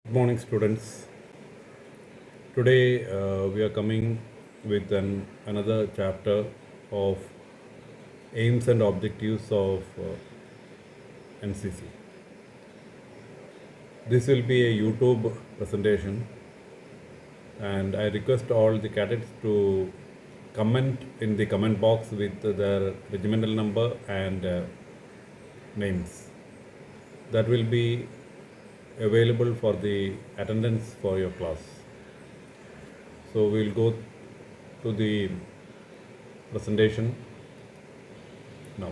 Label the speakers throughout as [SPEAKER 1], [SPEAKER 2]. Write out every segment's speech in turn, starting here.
[SPEAKER 1] Good morning, students. Today we are coming with another chapter of aims and objectives of NCC. This will be a YouTube presentation, and I request all the cadets to comment in the comment box with their regimental number and names. That will be available for the attendance for your class. So we'll go to the presentation now.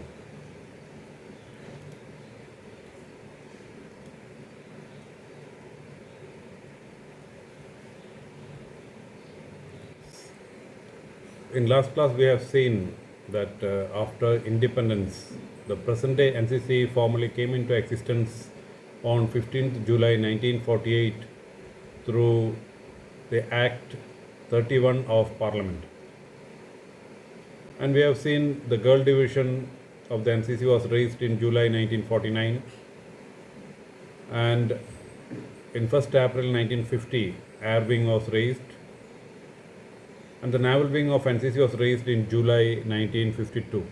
[SPEAKER 1] In last class we have seen that after independence, the present day NCC formally came into existence on 15th July 1948 through the Act 31 of Parliament. And we have seen the girl division of the NCC was raised in July 1949, and in 1st April 1950 air wing was raised, and the naval wing of NCC was raised in July 1952.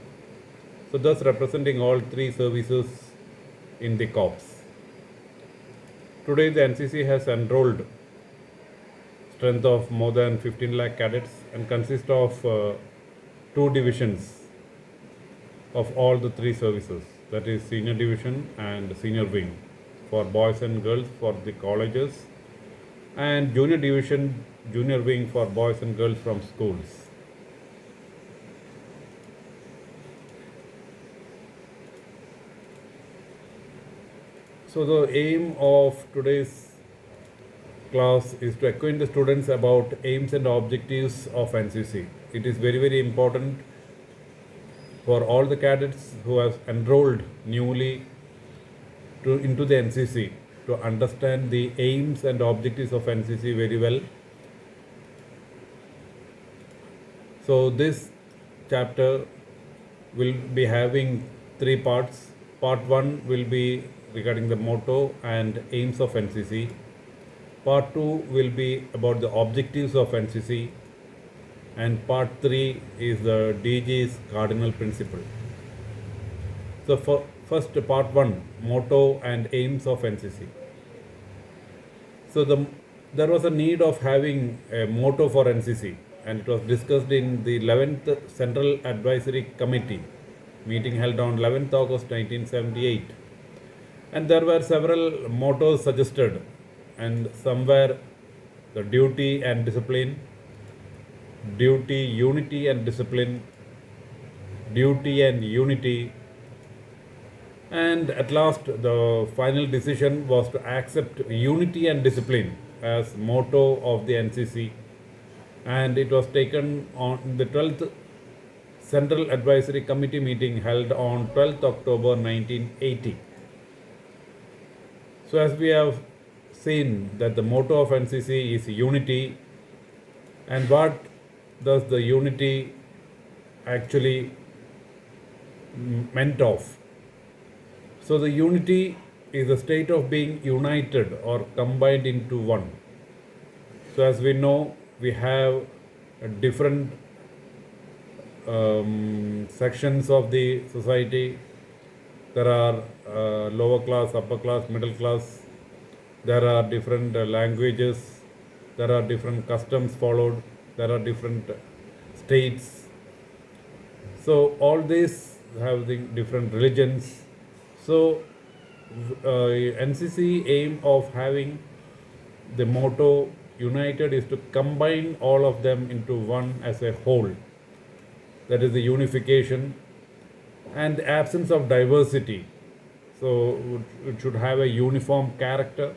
[SPEAKER 1] So thus representing all three services in the corps. Today the NCC has enrolled strength of more than 15 lakh cadets and consists of two divisions of all the three services, that is senior division and senior wing for boys and girls for the colleges, and junior division, junior wing for boys and girls from schools. So the aim of today's class is to acquaint the students about aims and objectives of NCC. It is very important for all the cadets who have enrolled newly into the NCC to understand the aims and objectives of NCC very well. So this chapter will be having three parts. Part 1 will be regarding the motto and aims of NCC. Part 2 will be about the objectives of NCC, and part 3 is the DG's cardinal principle. So for first, part 1, motto and aims of NCC. So there was a need of having a motto for NCC, and it was discussed in the 11th Central Advisory Committee meeting held on 11th August 1978. And there were several mottos suggested, and some were the duty and discipline, duty, unity and discipline, duty and unity, and at last the final decision was to accept unity and discipline as motto of the NCC, and it was taken on the 12th Central Advisory Committee meeting held on 12th October 1980. So as we have seen that the motto of NCC is unity, and what does the unity actually meant of? So the unity is a state of being united or combined into one. So as we know, we have different sections of the society. There are lower class, upper class, middle class. There are different languages. There are different customs followed. There are different states. So all these have the different religions. So NCC aim of having the motto united is to combine all of them into one as a whole. That is the unification and the absence of diversity. So it should have a uniform character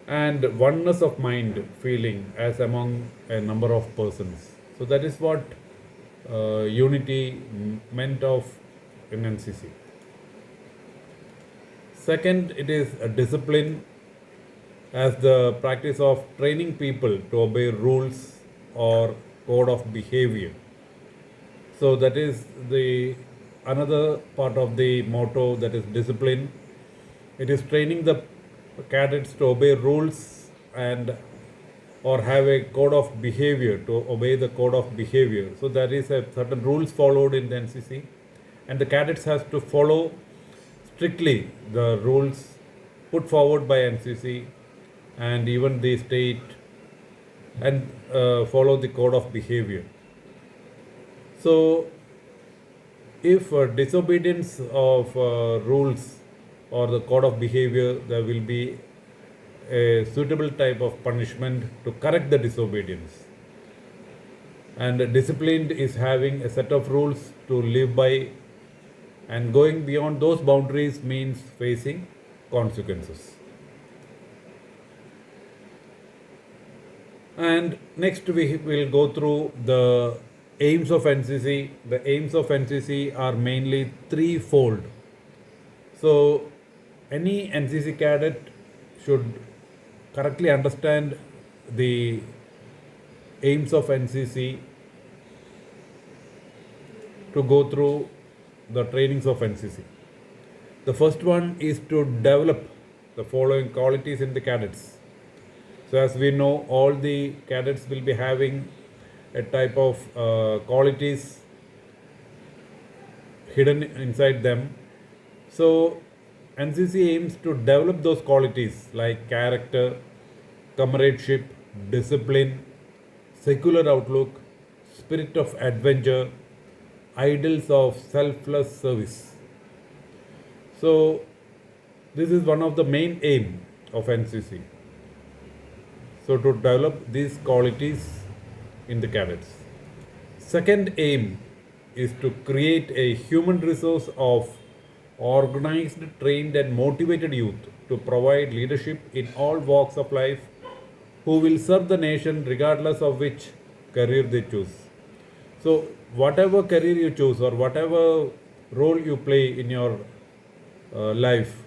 [SPEAKER 1] and oneness of mind feeling as among a number of persons. So that is what unity meant of in NCC. Second, it is a discipline as the practice of training people to obey rules or code of behavior. So that is the another part of the motto, that is discipline. It is training the cadets to obey rules and or have a code of behavior, to obey the code of behavior. So there is a certain rules followed in the NCC, and the cadets has to follow strictly the rules put forward by NCC and even the state, and follow the code of behavior. So if disobedience of rules or the code of behavior, there will be a suitable type of punishment to correct the disobedience. And disciplined is having a set of rules to live by, and going beyond those boundaries means facing consequences. And next we will go through the aims of NCC. The aims of NCC are mainly threefold. So any NCC cadet should correctly understand the aims of NCC to go through the trainings of NCC. The first one is to develop the following qualities in the cadets. So as we know, all the cadets will be having a type of qualities hidden inside them. So NCC aims to develop those qualities like character, comradeship, discipline, secular outlook, spirit of adventure, ideals of selfless service. So this is one of the main aim of NCC. So to develop these qualities in the cadets. Second aim is to create a human resource of organized, trained and motivated youth to provide leadership in all walks of life, who will serve the nation regardless of which career they choose. So whatever career you choose or whatever role you play in your life,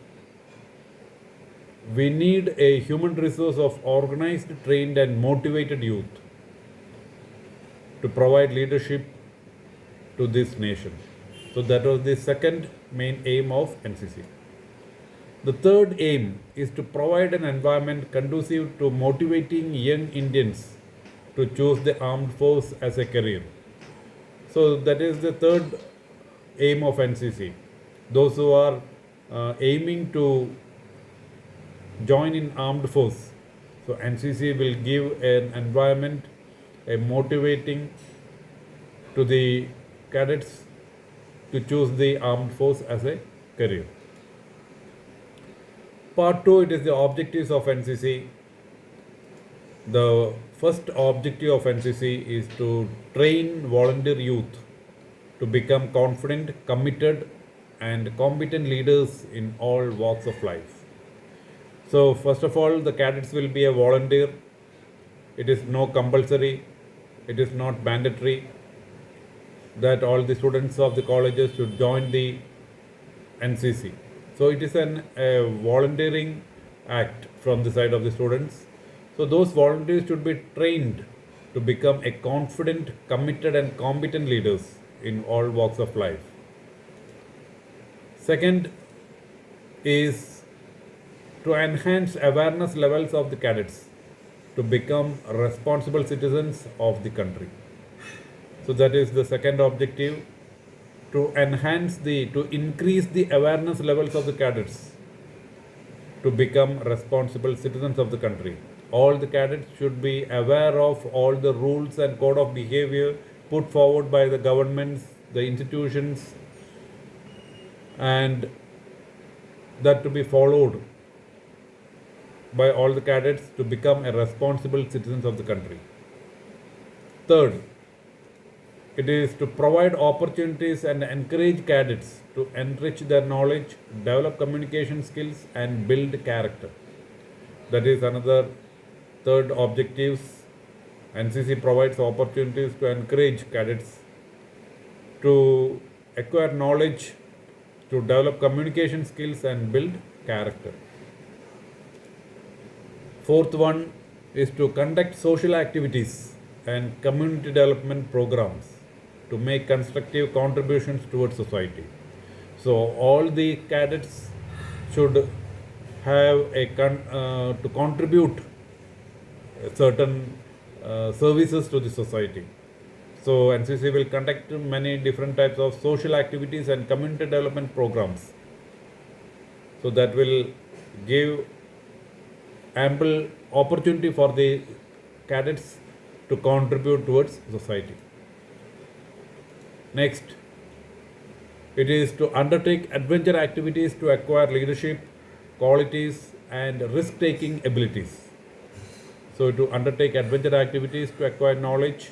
[SPEAKER 1] we need a human resource of organized, trained and motivated youth to provide leadership to this nation. So that was the second main aim of NCC. The third aim is to provide an environment conducive to motivating young Indians to choose the armed force as a career. So that is the third aim of NCC. Those who are aiming to join in armed force, so NCC will give an environment, a motivating to the cadets to choose the armed force as a career. Part 2, it is the objectives of NCC. The first objective of NCC is to train volunteer youth to become confident, committed and competent leaders in all walks of life. So first of all, the cadets will be a volunteer. It is no compulsory, it is not mandatory that all the students of the colleges should join the NCC. So it is a volunteering act from the side of the students. So those volunteers should be trained to become a confident, committed and competent leaders in all walks of life. Second is to enhance awareness levels of the cadets to become responsible citizens of the country. So that is the second objective, to increase the awareness levels of the cadets to become responsible citizens of the country. All the cadets should be aware of all the rules and code of behavior put forward by the governments, the institutions, and that to be followed by all the cadets to become a responsible citizens of the country. Third, it is to provide opportunities and encourage cadets to enrich their knowledge, develop communication skills and build character. That is another third objectives. NCC provides opportunities to encourage cadets to acquire knowledge, to develop communication skills and build character. Fourth one is to conduct social activities and community development programs to make constructive contributions towards society. So all the cadets should have to contribute certain services to the society. So NCC will conduct many different types of social activities and community development programs. So that will give ample opportunity for the cadets to contribute towards society. Next, it is to undertake adventure activities to acquire leadership qualities and risk-taking abilities. So to undertake adventure activities to acquire knowledge,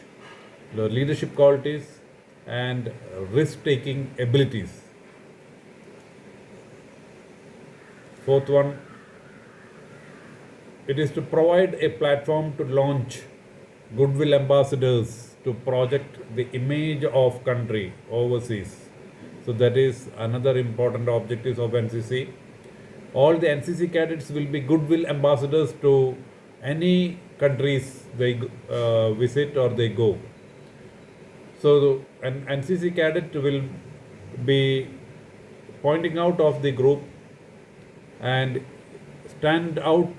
[SPEAKER 1] the leadership qualities and risk-taking abilities. Fourth one, it is to provide a platform to launch goodwill ambassadors to project the image of country overseas. So that is another important objective of NCC. All the NCC cadets will be goodwill ambassadors to any countries they visit or they go. So an NCC cadet will be pointing out of the group and stand out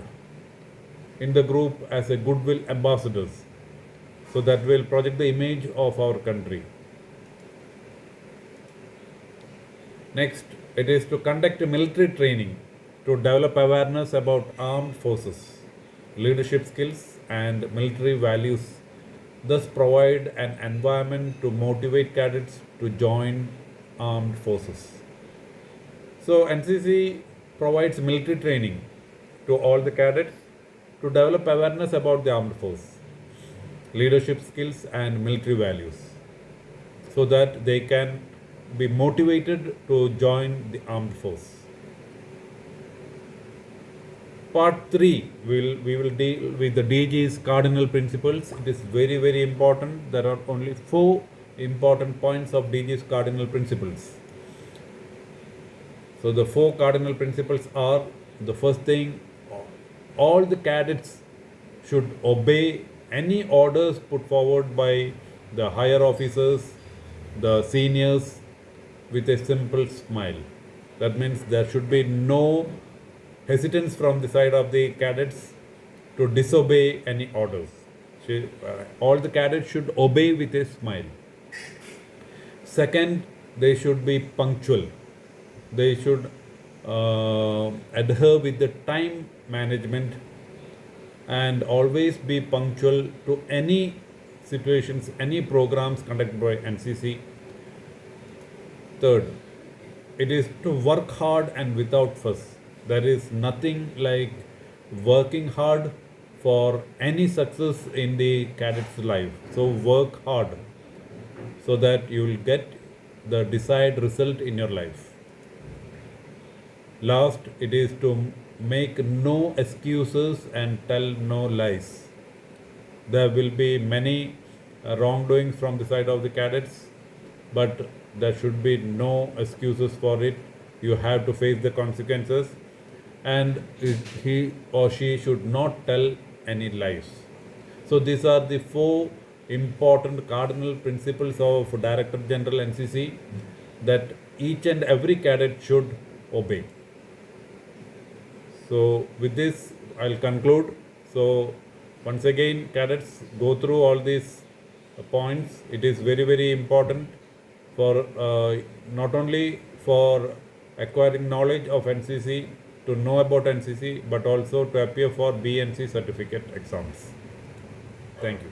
[SPEAKER 1] in the group as a goodwill ambassadors. So that will project the image of our country. Next, it is to conduct military training to develop awareness about armed forces, leadership skills and military values, thus provide an environment to motivate cadets to join armed forces. So NCC provides military training to all the cadets to develop awareness about the armed force, leadership skills and military values, so that they can be motivated to join the armed force. Part 3 we will deal with the DG's cardinal principles. It is very, very important. There are only 4 important points of DG's cardinal principles. So the 4 cardinal principles are: the first thing, all the cadets should obey any orders put forward by the higher officers, the seniors, with a simple smile. That means there should be no hesitance from the side of the cadets to disobey any orders. All the cadets should obey with a smile. Second, they should be punctual. They should adhere with the time management and always be punctual to any situations, any programs conducted by NCC. Third, it is to work hard and without fuss. There is nothing like working hard for any success in the cadet's life. So work hard so that you will get the desired result in your life. Last, it is to make no excuses and tell no lies. There will be many wrongdoings from the side of the cadets, but there should be no excuses for it. You have to face the consequences, and he or she should not tell any lies. So these are the 4 important cardinal principles of Director General NCC that each and every cadet should obey. So with this I'll conclude. So once again, cadets, go through all these points. It is very, very important for not only for acquiring knowledge of NCC, to know about NCC, but also to appear for BNC certificate exams. Thank you.